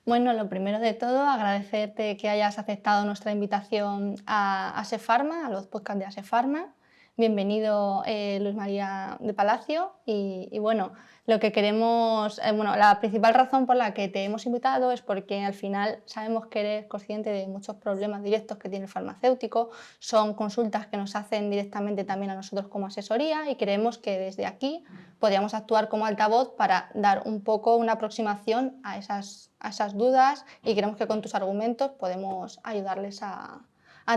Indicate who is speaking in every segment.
Speaker 1: Bueno, lo primero de todo, agradecerte que hayas aceptado nuestra invitación a ASEPharma, a los podcasts de ASEPharma. Bienvenido, Luis María de Palacio. Y bueno, lo que queremos, la principal razón por la que te hemos invitado es porque al final sabemos que eres consciente de muchos problemas directos que tiene el farmacéutico. Son consultas que nos hacen directamente también a nosotros como asesoría y creemos que desde aquí podríamos actuar como altavoz para dar un poco una aproximación a esas dudas y creemos que con tus argumentos podemos ayudarles a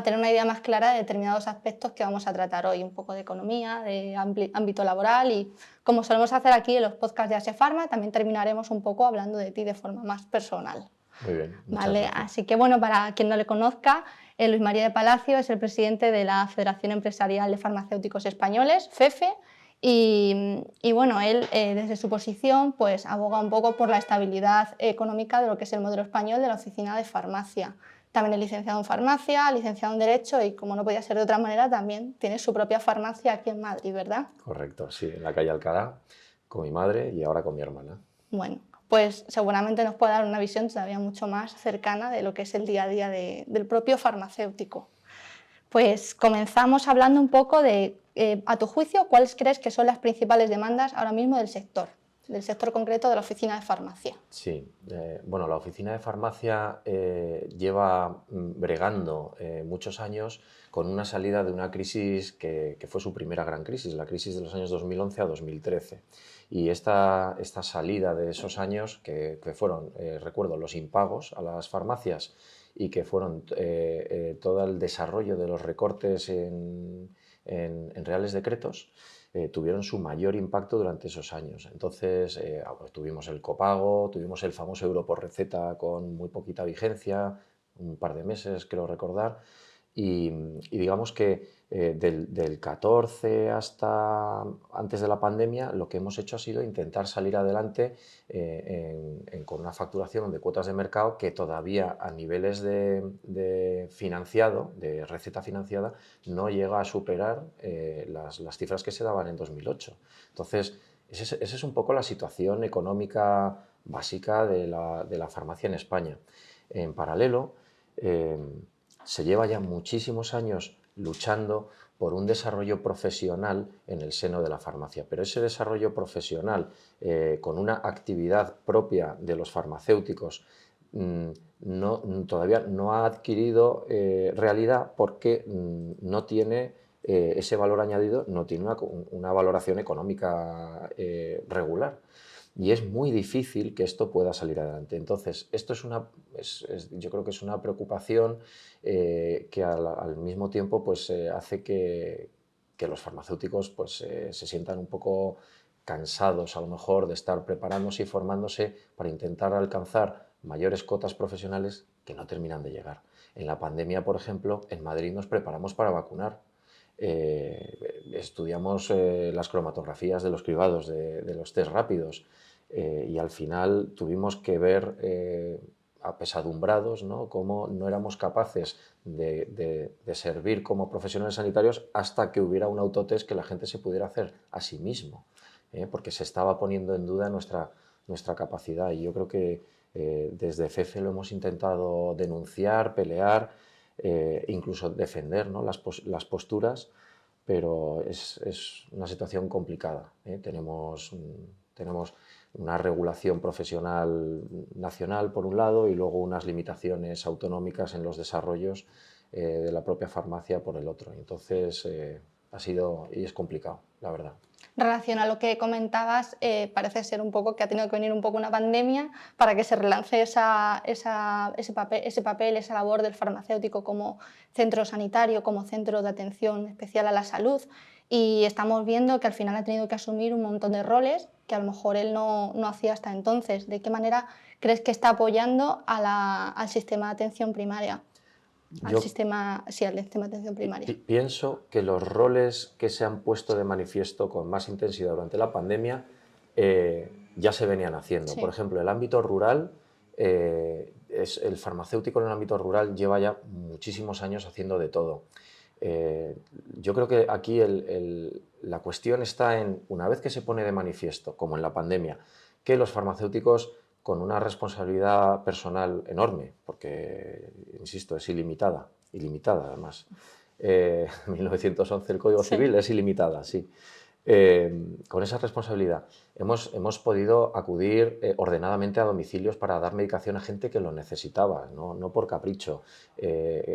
Speaker 1: tener una idea más clara de determinados aspectos que vamos a tratar hoy, un poco de economía, de ámbito laboral y como solemos hacer aquí en los podcasts de ASEPharma, también terminaremos un poco hablando de ti de forma más personal.
Speaker 2: Muy bien, muchas
Speaker 1: ¿Vale?
Speaker 2: gracias.
Speaker 1: Así que bueno, para quien no le conozca, Luis María de Palacio es el presidente de la Federación Empresarial de Farmacéuticos Españoles, FEFE, y bueno, él desde su posición pues aboga un poco por la estabilidad económica de lo que es el modelo español de la oficina de farmacia. También es licenciado en farmacia, licenciado en Derecho y como no podía ser de otra manera también tiene su propia farmacia aquí en Madrid, ¿verdad?
Speaker 2: Correcto, sí, en la calle Alcalá, con mi madre y ahora con mi hermana.
Speaker 1: Bueno, pues seguramente nos puede dar una visión todavía mucho más cercana de lo que es el día a día del propio farmacéutico. Pues comenzamos hablando un poco de, a tu juicio, ¿cuáles crees que son las principales demandas ahora mismo del sector concreto de la oficina de farmacia?
Speaker 2: Sí, bueno, la oficina de farmacia lleva bregando muchos años con una salida de una crisis que fue su primera gran crisis, la crisis de los años 2011 a 2013. Y esta salida de esos años, que fueron, recuerdo, los impagos a las farmacias y que fueron todo el desarrollo de los recortes en reales decretos, tuvieron su mayor impacto durante esos años. Entonces, pues tuvimos el copago, tuvimos el famoso euro por receta con muy poquita vigencia, un par de meses, creo recordar, y digamos que del 14 hasta antes de la pandemia lo que hemos hecho ha sido intentar salir adelante con una facturación de cuotas de mercado que todavía a niveles de financiado, de receta financiada, no llega a superar las cifras que se daban en 2008. Entonces, esa es un poco la situación económica básica de la farmacia en España. En paralelo, se lleva ya muchísimos años luchando por un desarrollo profesional en el seno de la farmacia, pero ese desarrollo profesional con una actividad propia de los farmacéuticos todavía no ha adquirido realidad porque no tiene ese valor añadido, no tiene una valoración económica regular. Y es muy difícil que esto pueda salir adelante. Entonces, esto yo creo que es una preocupación que al mismo tiempo pues, hace que los farmacéuticos pues, se sientan un poco cansados a lo mejor de estar preparándose y formándose para intentar alcanzar mayores cotas profesionales que no terminan de llegar. En la pandemia, por ejemplo, en Madrid nos preparamos para vacunar. Estudiamos las cromatografías de los cribados, de los test rápidos, y al final tuvimos que ver apesadumbrados, ¿no?, cómo no éramos capaces de servir como profesionales sanitarios hasta que hubiera un autotest que la gente se pudiera hacer a sí mismo, porque se estaba poniendo en duda nuestra capacidad. Y yo creo que desde FEFE lo hemos intentado denunciar, pelear, incluso defender, ¿no?, las posturas, pero es una situación complicada. Tenemos una regulación profesional nacional por un lado y luego unas limitaciones autonómicas en los desarrollos de la propia farmacia por el otro. Entonces ha sido y es complicado, la verdad.
Speaker 1: En relación a lo que comentabas, parece ser un poco que ha tenido que venir un poco una pandemia para que se relance ese papel, esa labor del farmacéutico como centro sanitario, como centro de atención especial a la salud. Y estamos viendo que al final ha tenido que asumir un montón de roles que a lo mejor él no hacía hasta entonces. ¿De qué manera crees que está apoyando al sistema de atención primaria? Al
Speaker 2: Yo
Speaker 1: sistema de atención primaria.
Speaker 2: pienso que los roles que se han puesto de manifiesto con más intensidad durante la pandemia ya se venían haciendo. Por
Speaker 1: Sí.
Speaker 2: ejemplo, el ámbito rural, el farmacéutico en el ámbito rural lleva ya muchísimos años haciendo de todo. Yo creo que aquí la cuestión está en, una vez que se pone de manifiesto, como en la pandemia, que los farmacéuticos con una responsabilidad personal enorme, porque, insisto, es ilimitada además. 1911 el Código
Speaker 1: Sí.
Speaker 2: Civil es ilimitada, sí. Con esa responsabilidad hemos podido acudir ordenadamente a domicilios para dar medicación a gente que lo necesitaba, no por capricho.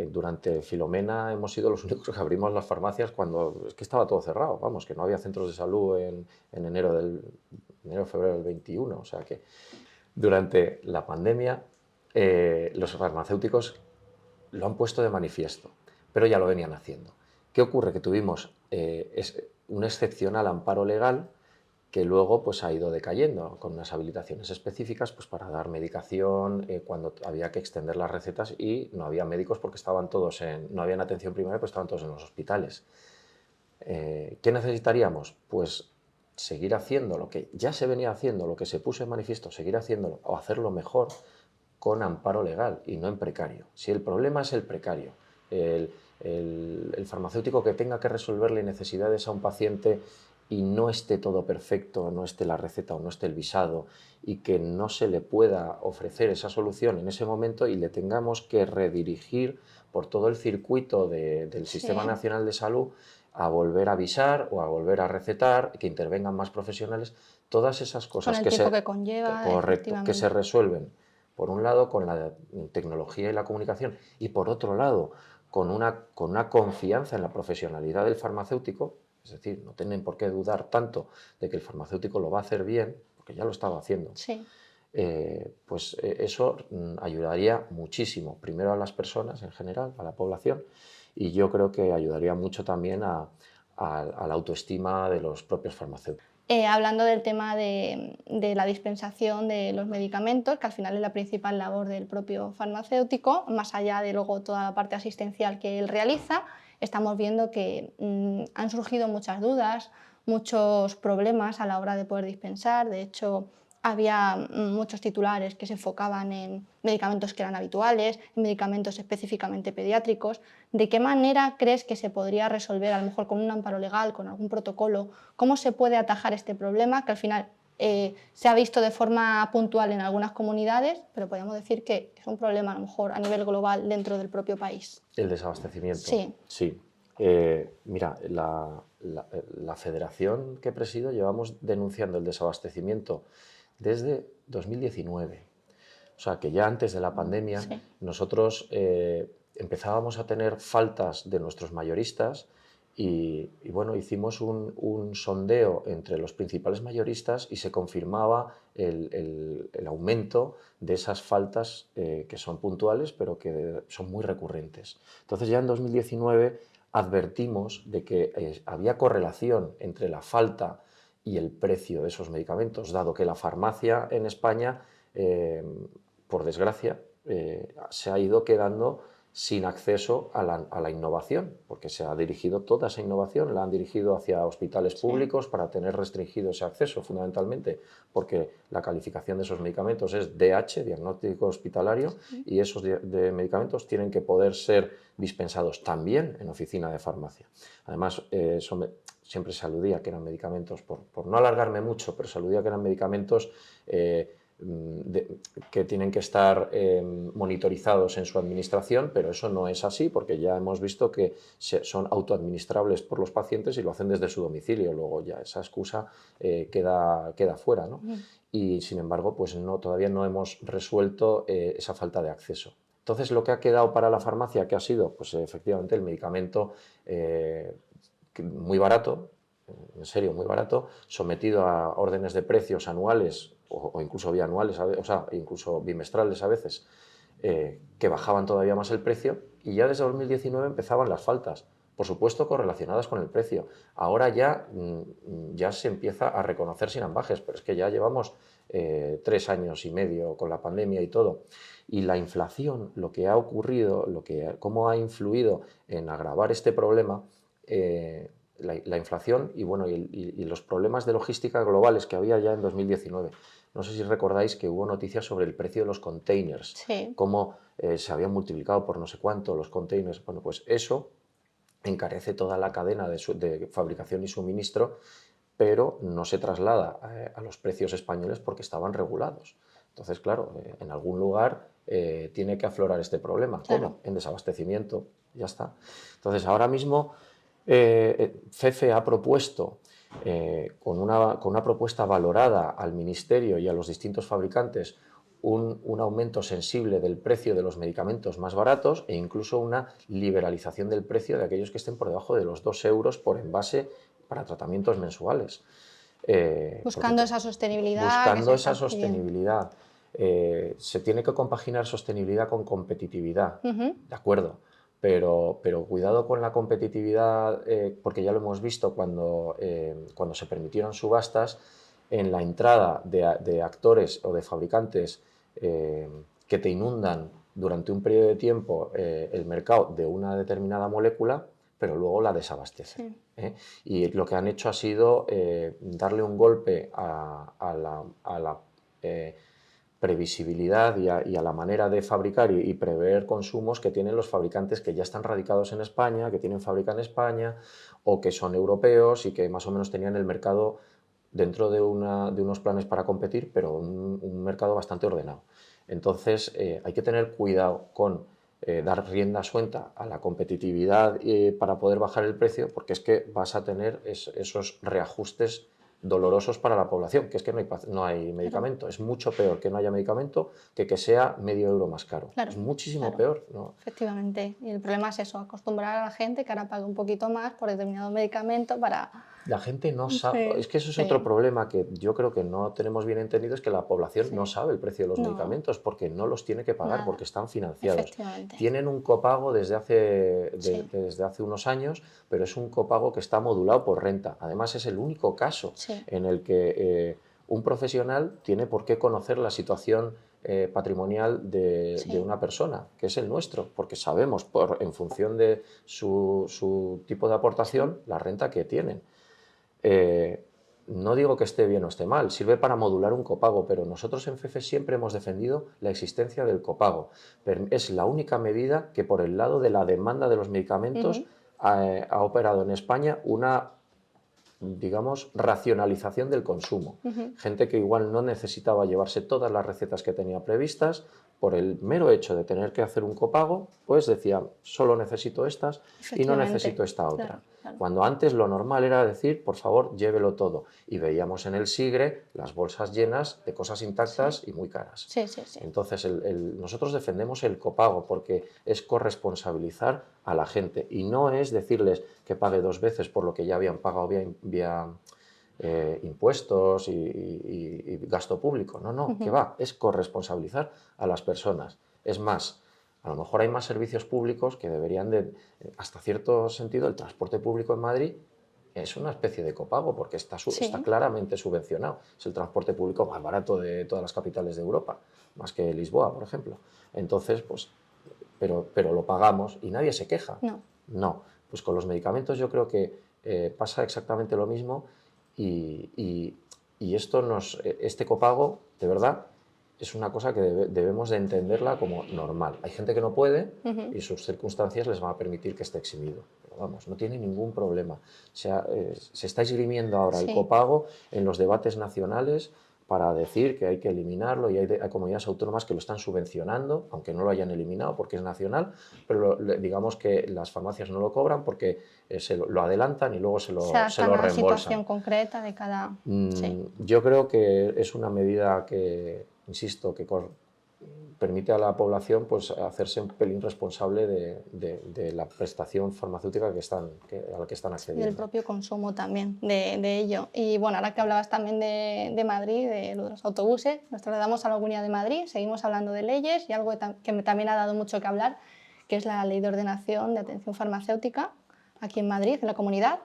Speaker 2: Durante Filomena hemos sido los únicos que abrimos las farmacias cuando es que estaba todo cerrado, vamos, que no había centros de salud en febrero del 21, o sea que durante la pandemia los farmacéuticos lo han puesto de manifiesto, pero ya lo venían haciendo. ¿Qué ocurre? Que tuvimos un excepcional amparo legal que luego pues, ha ido decayendo con unas habilitaciones específicas pues, para dar medicación cuando había que extender las recetas y no había médicos porque estaban todos no había atención primaria, pues estaban todos en los hospitales. ¿Qué necesitaríamos? Pues seguir haciendo lo que ya se venía haciendo, lo que se puso en manifiesto, seguir haciéndolo o hacerlo mejor con amparo legal y no en precario. Si el problema es el precario, el farmacéutico que tenga que resolverle necesidades a un paciente y no esté todo perfecto, no esté la receta o no esté el visado y que no se le pueda ofrecer esa solución en ese momento y le tengamos que redirigir por todo el circuito del Sistema
Speaker 1: Sí.
Speaker 2: Nacional de Salud a volver a avisar o a volver a recetar, que intervengan más profesionales, todas esas
Speaker 1: Con
Speaker 2: cosas
Speaker 1: el tiempo que conlleva,
Speaker 2: correcto, que se
Speaker 1: efectivamente.
Speaker 2: resuelven por un lado con la tecnología y la comunicación y por otro lado con una confianza en la profesionalidad del farmacéutico, es decir, no tienen por qué dudar tanto de que el farmacéutico lo va a hacer bien, porque ya lo estaba haciendo,
Speaker 1: Sí.
Speaker 2: eso ayudaría muchísimo, primero a las personas en general, a la población, y yo creo que ayudaría mucho también a la autoestima de los propios farmacéuticos.
Speaker 1: Hablando del tema de la dispensación de los medicamentos, que al final es la principal labor del propio farmacéutico, más allá de luego toda la parte asistencial que él realiza, estamos viendo que han surgido muchas dudas, muchos problemas a la hora de poder dispensar. De hecho, había muchos titulares que se enfocaban en medicamentos que eran habituales, en medicamentos específicamente pediátricos. ¿De qué manera crees que se podría resolver, a lo mejor con un amparo legal, con algún protocolo? ¿Cómo se puede atajar este problema que al final se ha visto de forma puntual en algunas comunidades, pero podríamos decir que es un problema a lo mejor a nivel global dentro del propio país?
Speaker 2: El desabastecimiento,
Speaker 1: Sí,
Speaker 2: sí. Mira, la federación que presido llevamos denunciando el desabastecimiento desde 2019. O sea, que ya antes de la pandemia
Speaker 1: sí,
Speaker 2: nosotros empezábamos a tener faltas de nuestros mayoristas y bueno, hicimos un sondeo entre los principales mayoristas y se confirmaba el aumento de esas faltas que son puntuales pero que son muy recurrentes. Entonces ya en 2019 advertimos de que había correlación entre la falta y el precio de esos medicamentos, dado que la farmacia en España, por desgracia, se ha ido quedando sin acceso a la innovación, porque se ha dirigido toda esa innovación, la han dirigido hacia hospitales
Speaker 1: sí,
Speaker 2: públicos para tener restringido ese acceso, fundamentalmente porque la calificación de esos medicamentos es DH, diagnóstico hospitalario,
Speaker 1: sí,
Speaker 2: y esos de medicamentos tienen que poder ser dispensados también en oficina de farmacia. Además, siempre se aludía que eran medicamentos, por no alargarme mucho, pero se aludía que eran medicamentos que tienen que estar monitorizados en su administración, pero eso no es así porque ya hemos visto que son autoadministrables por los pacientes y lo hacen desde su domicilio. Luego ya esa excusa queda fuera, ¿no? Y sin embargo, pues todavía no hemos resuelto esa falta de acceso. Entonces, lo que ha quedado para la farmacia, ¿qué ha sido? Pues efectivamente el medicamento muy barato, en serio, muy barato, sometido a órdenes de precios anuales o incluso bianuales, o sea, incluso bimestrales a veces, que bajaban todavía más el precio y ya desde 2019 empezaban las faltas, por supuesto correlacionadas con el precio. Ahora ya se empieza a reconocer sin ambajes, pero es que ya llevamos 3 años y medio con la pandemia y todo. Y la inflación, lo que ha ocurrido, cómo ha influido en agravar este problema, la inflación y, bueno, y los problemas de logística globales que había ya en 2019. No sé si recordáis que hubo noticias sobre el precio de los containers,
Speaker 1: sí,
Speaker 2: cómo se habían multiplicado por no sé cuánto los containers. Bueno, pues eso encarece toda la cadena de fabricación y suministro, pero no se traslada a los precios españoles porque estaban regulados. Entonces, claro, en algún lugar tiene que aflorar este problema.
Speaker 1: Claro.
Speaker 2: ¿Cómo? En desabastecimiento, ya está. Entonces, ahora mismo FEFE ha propuesto, con una propuesta valorada al Ministerio y a los distintos fabricantes, un aumento sensible del precio de los medicamentos más baratos e incluso una liberalización del precio de aquellos que estén por debajo de los 2 euros por envase para tratamientos mensuales.
Speaker 1: Buscando esa sostenibilidad que
Speaker 2: Buscando
Speaker 1: se
Speaker 2: esa
Speaker 1: está pidiendo.
Speaker 2: sostenibilidad. Se tiene que compaginar sostenibilidad con competitividad, de acuerdo, pero cuidado con la competitividad, porque ya lo hemos visto cuando se permitieron subastas, en la entrada de actores o de fabricantes que te inundan durante un periodo de tiempo el mercado de una determinada molécula, pero luego la desabastecen.
Speaker 1: Sí.
Speaker 2: Y lo que han hecho ha sido darle un golpe a la previsibilidad y a la manera de fabricar y prever consumos que tienen los fabricantes que ya están radicados en España, que tienen fábrica en España o que son europeos y que más o menos tenían el mercado dentro de unos planes para competir, pero un mercado bastante ordenado. Entonces hay que tener cuidado con dar rienda suelta a la competitividad para poder bajar el precio, porque es que vas a tener esos reajustes dolorosos para la población, que es que no hay medicamento.
Speaker 1: Claro.
Speaker 2: Es mucho peor que no haya medicamento que sea medio euro más caro.
Speaker 1: Claro,
Speaker 2: Es muchísimo
Speaker 1: claro.
Speaker 2: peor, ¿no?
Speaker 1: Efectivamente. Y el problema es eso, acostumbrar a la gente que ahora pague un poquito más por determinado medicamento para...
Speaker 2: La gente no sabe,
Speaker 1: Sí,
Speaker 2: es que eso es otro
Speaker 1: sí,
Speaker 2: problema que yo creo que no tenemos bien entendido, es que la población no
Speaker 1: sí.
Speaker 2: sabe el precio de los
Speaker 1: No,
Speaker 2: medicamentos porque no los tiene que pagar,
Speaker 1: nada.
Speaker 2: porque están financiados.
Speaker 1: Efectivamente.
Speaker 2: Tienen un copago
Speaker 1: Sí,
Speaker 2: desde hace unos años, pero es un copago que está modulado por renta. Además, es el único caso
Speaker 1: sí.
Speaker 2: en el que un profesional tiene por qué conocer la situación patrimonial de
Speaker 1: Sí.
Speaker 2: una persona, que es el nuestro, porque sabemos, en función de su tipo de aportación, la renta que tienen. No digo que esté bien o esté mal, sirve para modular un copago, pero nosotros en FEFE siempre hemos defendido la existencia del copago. Es la única medida que por el lado de la demanda de los medicamentos
Speaker 1: Ujú.
Speaker 2: ha operado en España una, digamos, racionalización del consumo.
Speaker 1: Ujú.
Speaker 2: Gente que igual no necesitaba llevarse todas las recetas que tenía previstas, por el mero hecho de tener que hacer un copago, pues decía, solo necesito estas y no necesito
Speaker 1: Efectivamente.
Speaker 2: esta otra.
Speaker 1: Claro, claro.
Speaker 2: Cuando antes lo normal era decir, por favor, llévelo todo. Y veíamos en el SIGRE las bolsas llenas de cosas
Speaker 1: Sí,
Speaker 2: intactas y muy caras.
Speaker 1: sí, sí, sí.
Speaker 2: Entonces, nosotros defendemos el copago porque es corresponsabilizar a la gente y no es decirles que pague 2 veces por lo que ya habían pagado vía impuestos y gasto público. No, no, que
Speaker 1: Ujú.
Speaker 2: va, es corresponsabilizar a las personas. Es más, a lo mejor hay más servicios públicos que deberían de, hasta cierto sentido, el transporte público en Madrid es una especie de copago porque está
Speaker 1: Sí,
Speaker 2: claramente subvencionado. Es el transporte público más barato de todas las capitales de Europa, más que Lisboa, por ejemplo. Entonces, pues, pero lo pagamos y nadie se queja.
Speaker 1: no.
Speaker 2: No, pues con los medicamentos yo creo que pasa exactamente lo mismo y este copago, de verdad, es una cosa que debemos de entenderla como normal. Hay gente que no puede
Speaker 1: Ujú.
Speaker 2: y sus circunstancias les van a permitir que esté eximido. Pero vamos, no tiene ningún problema. Se está esgrimiendo ahora el
Speaker 1: Sí,
Speaker 2: copago en los debates nacionales para decir que hay que eliminarlo y hay comunidades autónomas que lo están subvencionando, aunque no lo hayan eliminado porque es nacional, pero digamos que las farmacias no lo cobran porque lo adelantan y luego
Speaker 1: se
Speaker 2: se
Speaker 1: adaptan
Speaker 2: lo
Speaker 1: a la
Speaker 2: reembolsan.
Speaker 1: situación concreta de cada... Sí,
Speaker 2: Yo creo que es una medida que, insisto, que permite a la población pues, hacerse un pelín responsable de la prestación farmacéutica a la que están
Speaker 1: y del
Speaker 2: accediendo.
Speaker 1: propio consumo también de ello. Y bueno, ahora que hablabas también de Madrid, de lo de los autobuses, nos trasladamos a la Comunidad de Madrid, seguimos hablando de leyes y algo que también ha dado mucho que hablar, que es la Ley de Ordenación de Atención Farmacéutica, aquí en Madrid, en la comunidad.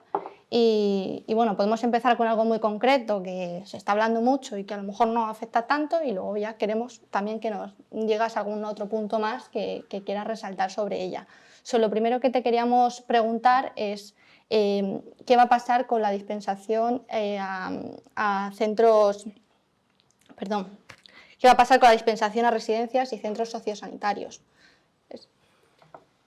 Speaker 1: Y bueno, podemos empezar con algo muy concreto que se está hablando mucho y que a lo mejor no afecta tanto y luego ya queremos también que nos llegas a algún otro punto más que quieras resaltar sobre ella. Lo primero que te queríamos preguntar es qué va a pasar con la dispensación a centros, perdón, qué va a pasar con la dispensación a residencias y centros sociosanitarios.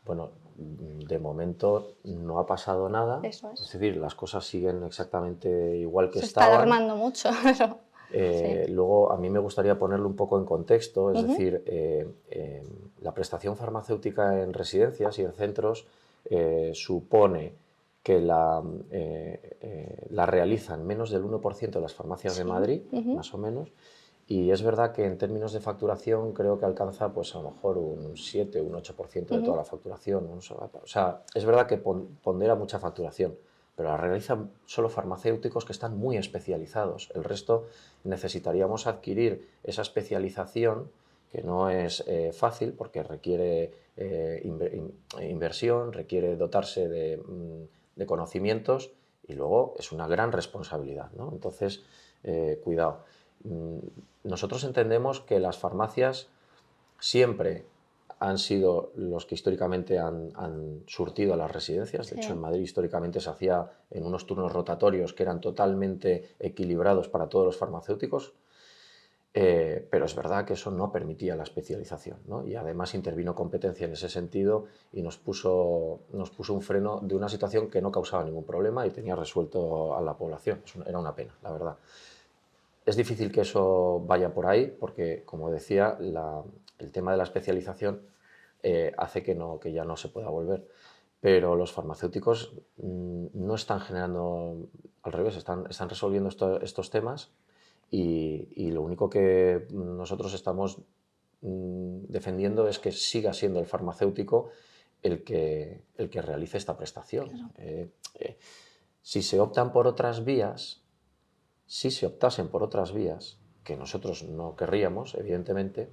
Speaker 2: Bueno, de momento no ha pasado nada,
Speaker 1: Eso
Speaker 2: es
Speaker 1: es.
Speaker 2: decir, las cosas siguen exactamente igual que
Speaker 1: Se está
Speaker 2: estaban.
Speaker 1: alarmando mucho, pero... Sí.
Speaker 2: Luego, a mí me gustaría ponerlo un poco en contexto, es decir, la prestación farmacéutica en residencias y en centros supone que la realizan menos del 1% de las farmacias de
Speaker 1: Sí.
Speaker 2: Madrid, más o menos, y es verdad que en términos de facturación creo que alcanza pues a lo mejor un 7 o un 8% de toda la facturación. ¿No? O sea, es verdad que pondera mucha facturación, pero la realizan solo farmacéuticos que están muy especializados. El resto necesitaríamos adquirir esa especialización, que no es fácil porque requiere inversión, requiere dotarse de conocimientos y luego es una gran responsabilidad, ¿no? Entonces, cuidado. Nosotros entendemos que las farmacias siempre han sido los que históricamente han surtido a las residencias. De hecho, en
Speaker 1: Sí.
Speaker 2: Madrid históricamente se hacía en unos turnos rotatorios que eran totalmente equilibrados para todos los farmacéuticos, pero es verdad que eso no permitía la especialización, ¿no? Y además intervino competencia en ese sentido y nos puso un freno de una situación que no causaba ningún problema y tenía resuelto a la población. Era una pena, la verdad. Es difícil que eso vaya por ahí porque, como decía, el tema de la especialización hace que ya no se pueda volver. Pero los farmacéuticos no están generando, al revés, están resolviendo estos temas y lo único que nosotros estamos defendiendo es que siga siendo el farmacéutico el que realice esta prestación.
Speaker 1: Claro.
Speaker 2: Si se optan por otras vías, si se optasen por otras vías, que nosotros no querríamos, evidentemente,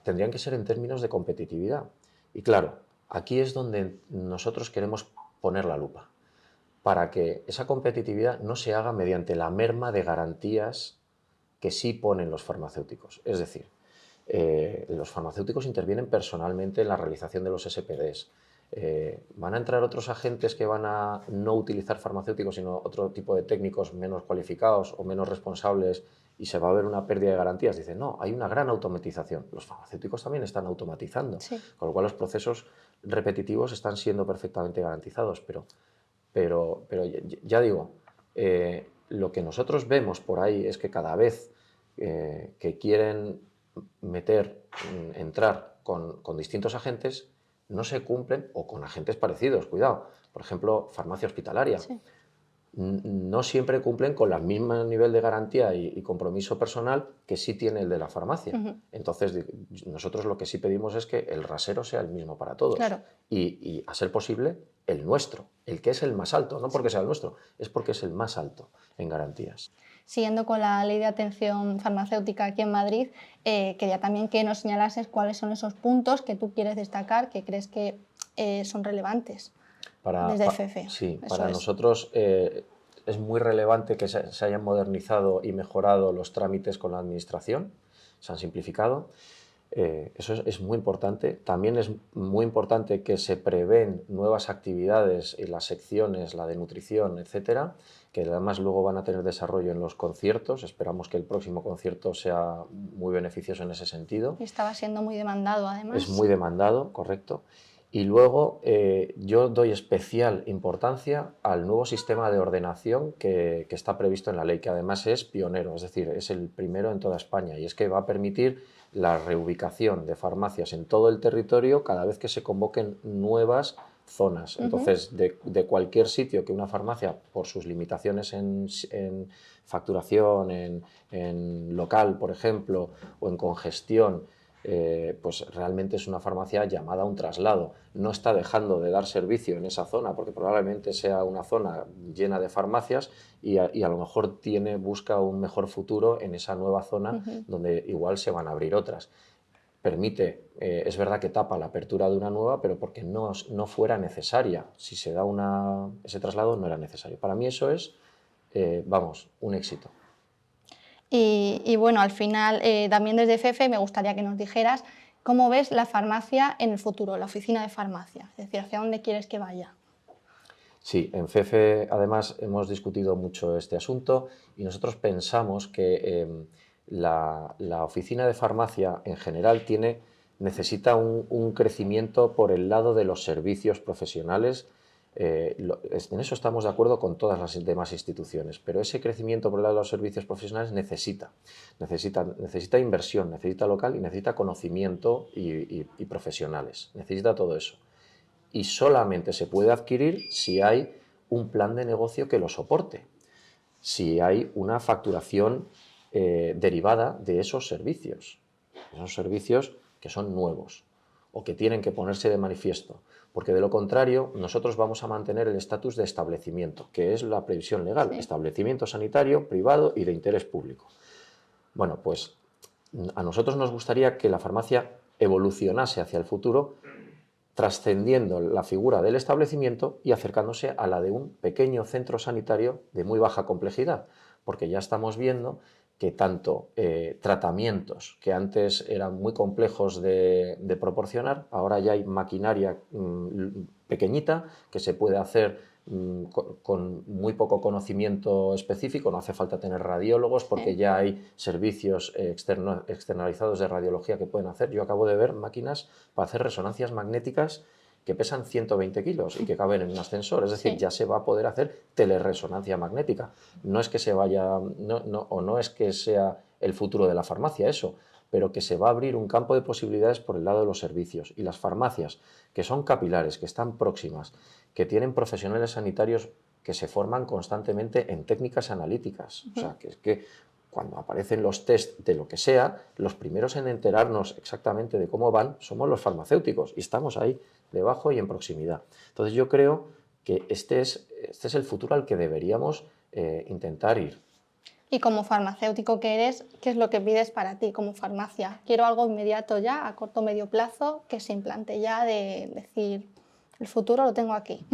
Speaker 2: tendrían que ser en términos de competitividad. Y claro, aquí es donde nosotros queremos poner la lupa, para que esa competitividad no se haga mediante la merma de garantías que sí ponen los farmacéuticos. Es decir, los farmacéuticos intervienen personalmente en la realización de los SPDs. Van a entrar otros agentes que van a no utilizar farmacéuticos, sino otro tipo de técnicos menos cualificados o menos responsables y se va a ver una pérdida de garantías. Dicen, no, hay una gran automatización. Los farmacéuticos también están automatizando,
Speaker 1: Sí.
Speaker 2: con lo cual los procesos repetitivos están siendo perfectamente garantizados. Pero ya digo, lo que nosotros vemos por ahí es que cada vez que quieren entrar con distintos agentes, no se cumplen, o con agentes parecidos, cuidado. Por ejemplo, farmacia hospitalaria.
Speaker 1: Sí.
Speaker 2: No siempre cumplen con el mismo nivel de garantía y compromiso personal que sí tiene el de la farmacia. Entonces, nosotros lo que sí pedimos es que el rasero sea el mismo para todos
Speaker 1: Claro.
Speaker 2: y, a ser posible, el nuestro, el que es el más alto, no porque sea el nuestro, es porque es el más alto en garantías.
Speaker 1: Siguiendo con la ley de atención farmacéutica aquí en Madrid, quería también que nos señalases cuáles son esos puntos que tú quieres destacar, que crees que son relevantes desde FEFE.
Speaker 2: Sí,
Speaker 1: Eso
Speaker 2: para
Speaker 1: es.
Speaker 2: nosotros es muy relevante que se hayan modernizado y mejorado los trámites con la administración, se han simplificado. Eso es muy importante. También es muy importante que se prevén nuevas actividades en las secciones, la de nutrición, etcétera, que además luego van a tener desarrollo en los conciertos. Esperamos que el próximo concierto sea muy beneficioso en ese sentido.
Speaker 1: Y estaba siendo muy demandado,
Speaker 2: Es
Speaker 1: además.
Speaker 2: muy demandado, correcto. Y luego yo doy especial importancia al nuevo sistema de ordenación que está previsto en la ley, que además es pionero, es decir, es el primero en toda España, y es que va a permitir la reubicación de farmacias en todo el territorio cada vez que se convoquen nuevas zonas. Entonces, de cualquier sitio que una farmacia, por sus limitaciones en facturación, en local, por ejemplo, o en congestión, pues realmente es una farmacia llamada a un traslado. No está dejando de dar servicio en esa zona porque probablemente sea una zona llena de farmacias y a lo mejor busca un mejor futuro en esa nueva zona donde igual se van a abrir otras. Permite, es verdad que tapa la apertura de una nueva, pero porque no fuera necesaria. Si se da ese traslado no era necesario. Para mí eso es, vamos, un éxito.
Speaker 1: Y bueno, al final, también desde FEFE me gustaría que nos dijeras cómo ves la farmacia en el futuro, la oficina de farmacia, es decir, hacia dónde quieres que vaya.
Speaker 2: Sí, en FEFE además hemos discutido mucho este asunto y nosotros pensamos que la oficina de farmacia en general necesita un crecimiento por el lado de los servicios profesionales En eso estamos de acuerdo con todas las demás instituciones, pero ese crecimiento por el lado de los servicios profesionales necesita inversión, necesita local y necesita conocimiento y profesionales, necesita todo eso. Y solamente se puede adquirir si hay un plan de negocio que lo soporte, si hay una facturación derivada de esos servicios que son nuevos o que tienen que ponerse de manifiesto, porque de lo contrario nosotros vamos a mantener el estatus de establecimiento, que es la previsión legal,
Speaker 1: Sí.
Speaker 2: establecimiento sanitario, privado y de interés público. Bueno, pues a nosotros nos gustaría que la farmacia evolucionase hacia el futuro, trascendiendo la figura del establecimiento y acercándose a la de un pequeño centro sanitario de muy baja complejidad, porque ya estamos viendo que tanto tratamientos que antes eran muy complejos de proporcionar, ahora ya hay maquinaria pequeñita que se puede hacer con muy poco conocimiento específico, no hace falta tener radiólogos porque ya hay servicios externalizados de radiología que pueden hacer. Yo acabo de ver máquinas para hacer resonancias magnéticas que pesan 120 kilos y que caben en un ascensor, es decir, ya se va a poder hacer teleresonancia magnética. No es que se vaya, no es que sea el futuro de la farmacia eso, pero que se va a abrir un campo de posibilidades por el lado de los servicios. Y las farmacias, que son capilares, que están próximas, que tienen profesionales sanitarios que se forman constantemente en técnicas analíticas. O sea, que es que cuando aparecen los test de lo que sea, los primeros en enterarnos exactamente de cómo van somos los farmacéuticos y estamos ahí debajo y en proximidad. Entonces yo creo que este es el futuro al que deberíamos intentar ir.
Speaker 1: Y como farmacéutico que eres, ¿qué es lo que pides para ti como farmacia? Quiero algo inmediato ya, a corto o medio plazo, que se implante ya, de decir, el futuro lo tengo aquí.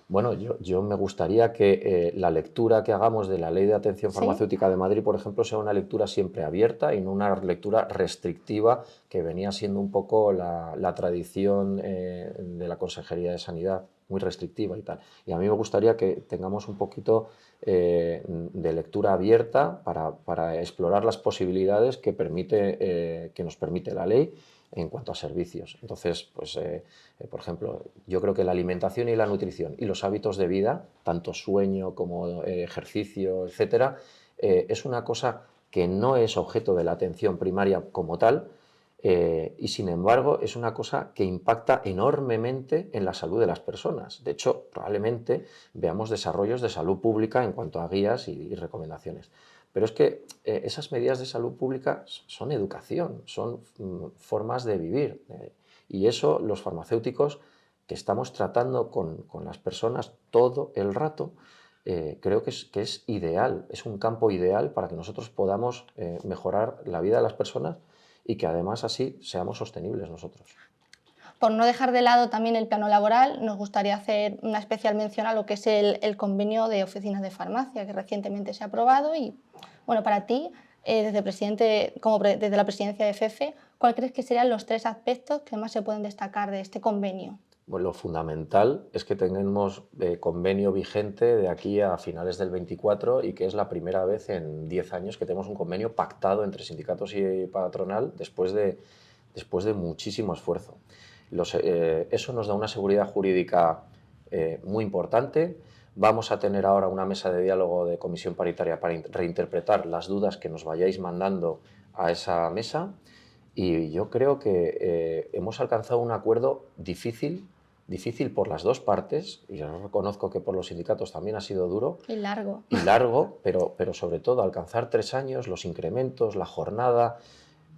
Speaker 2: Bueno, yo me gustaría que la lectura que hagamos de la Ley de Atención
Speaker 1: ¿Sí?
Speaker 2: Farmacéutica de Madrid, por ejemplo, sea una lectura siempre abierta y no una lectura restrictiva que venía siendo un poco la tradición de la Consejería de Sanidad, muy restrictiva y tal. Y a mí me gustaría que tengamos un poquito de lectura abierta para explorar las posibilidades que nos permite la ley en cuanto a servicios. Entonces, pues, por ejemplo, yo creo que la alimentación y la nutrición y los hábitos de vida, tanto sueño como ejercicio, etcétera, es una cosa que no es objeto de la atención primaria como tal, y sin embargo es una cosa que impacta enormemente en la salud de las personas. De hecho, probablemente veamos desarrollos de salud pública en cuanto a guías y recomendaciones. Pero es que esas medidas de salud pública son educación, son formas de vivir. Y eso los farmacéuticos que estamos tratando con las personas todo el rato, creo que es ideal, es un campo ideal para que nosotros podamos mejorar la vida de las personas y que además así seamos sostenibles nosotros.
Speaker 1: Por no dejar de lado también el plano laboral, nos gustaría hacer una especial mención a lo que es el convenio de oficinas de farmacia, que recientemente se ha aprobado. Y bueno, para ti, desde la presidencia de FEFE, ¿cuál crees que serían los 3 aspectos que más se pueden destacar de este convenio?
Speaker 2: Bueno, lo fundamental es que tengamos convenio vigente de aquí a finales del 24 y que es la primera vez en 10 años que tenemos un convenio pactado entre sindicatos y patronal después de muchísimo esfuerzo. Eso nos da una seguridad jurídica muy importante. Vamos a tener ahora una mesa de diálogo de comisión paritaria para reinterpretar las dudas que nos vayáis mandando a esa mesa y yo creo que hemos alcanzado un acuerdo difícil por las dos partes, y yo reconozco que por los sindicatos también ha sido duro
Speaker 1: Y largo.
Speaker 2: y largo, pero sobre todo alcanzar 3 años, los incrementos, la jornada,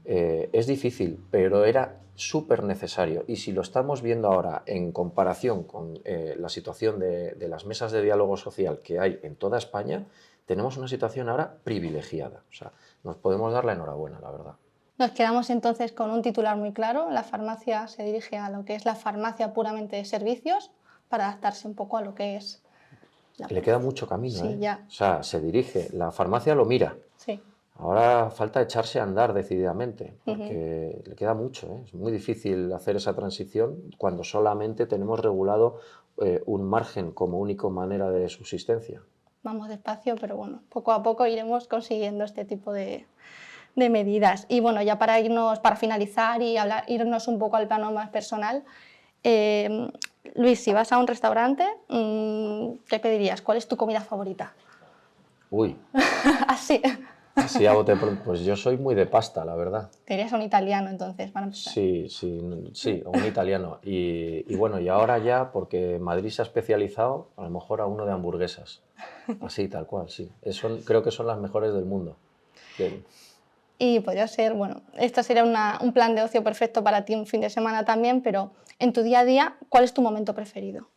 Speaker 2: es difícil, pero era súper necesario. Y si lo estamos viendo ahora en comparación con la situación de las mesas de diálogo social que hay en toda España, tenemos una situación ahora privilegiada. O sea, nos podemos dar la enhorabuena, la verdad.
Speaker 1: Nos quedamos entonces con un titular muy claro. La farmacia se dirige a lo que es la farmacia puramente de servicios para adaptarse un poco a lo que es la
Speaker 2: Le queda mucho camino,
Speaker 1: Sí, ya.
Speaker 2: O sea, se dirige, la farmacia lo mira.
Speaker 1: Sí.
Speaker 2: Ahora falta echarse a andar decididamente, porque le queda mucho, Es muy difícil hacer esa transición cuando solamente tenemos regulado un margen como única manera de subsistencia.
Speaker 1: Vamos despacio, pero bueno, poco a poco iremos consiguiendo este tipo de medidas. Y bueno, ya para finalizar y irnos un poco al plano más personal, Luis, si vas a un restaurante, ¿qué pedirías? ¿Cuál es tu comida favorita?
Speaker 2: Uy,
Speaker 1: Así.
Speaker 2: así a bote pronto. Pues yo soy muy de pasta, la verdad.
Speaker 1: Te irías a un italiano entonces, para empezar.
Speaker 2: Sí, sí, sí, a un italiano. Y bueno, y ahora ya, porque Madrid se ha especializado, a lo mejor a uno de hamburguesas. Así, tal cual, sí. Creo que son las mejores del mundo. Que-
Speaker 1: Y podría ser, bueno, esto sería un plan de ocio perfecto para ti un fin de semana también, pero en tu día a día, ¿cuál es tu momento preferido?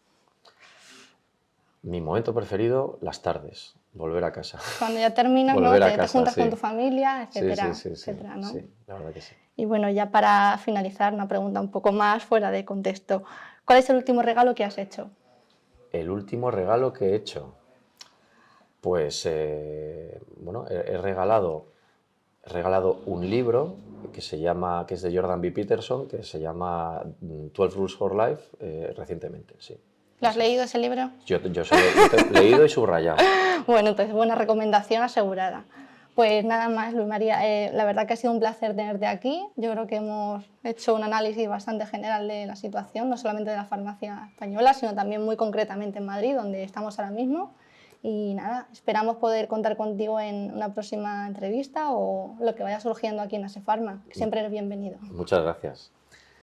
Speaker 2: Mi momento preferido, las tardes, volver a casa.
Speaker 1: Cuando ya terminas, ¿no?
Speaker 2: Volver a
Speaker 1: Te
Speaker 2: casa,
Speaker 1: juntas con tu
Speaker 2: sí.
Speaker 1: familia,
Speaker 2: Sí, sí,
Speaker 1: etcétera,
Speaker 2: sí, sí,
Speaker 1: etcétera, ¿no?
Speaker 2: sí, la verdad que sí.
Speaker 1: Y bueno, ya para finalizar, una pregunta un poco más fuera de contexto. ¿Cuál es el último regalo que has hecho?
Speaker 2: El último regalo que he hecho, pues, bueno, he regalado un libro que es de Jordan B. Peterson, que se llama 12 Rules for Life, recientemente, sí.
Speaker 1: ¿Lo has leído ese libro?
Speaker 2: Yo lo he leído y subrayado.
Speaker 1: Bueno, entonces buena recomendación asegurada. Pues nada más, Luis María, la verdad que ha sido un placer tenerte aquí. Yo creo que hemos hecho un análisis bastante general de la situación, no solamente de la farmacia española, sino también muy concretamente en Madrid, donde estamos ahora mismo. Y nada, esperamos poder contar contigo en una próxima entrevista o lo que vaya surgiendo aquí en Asefarma, que siempre eres bienvenido.
Speaker 2: Muchas gracias.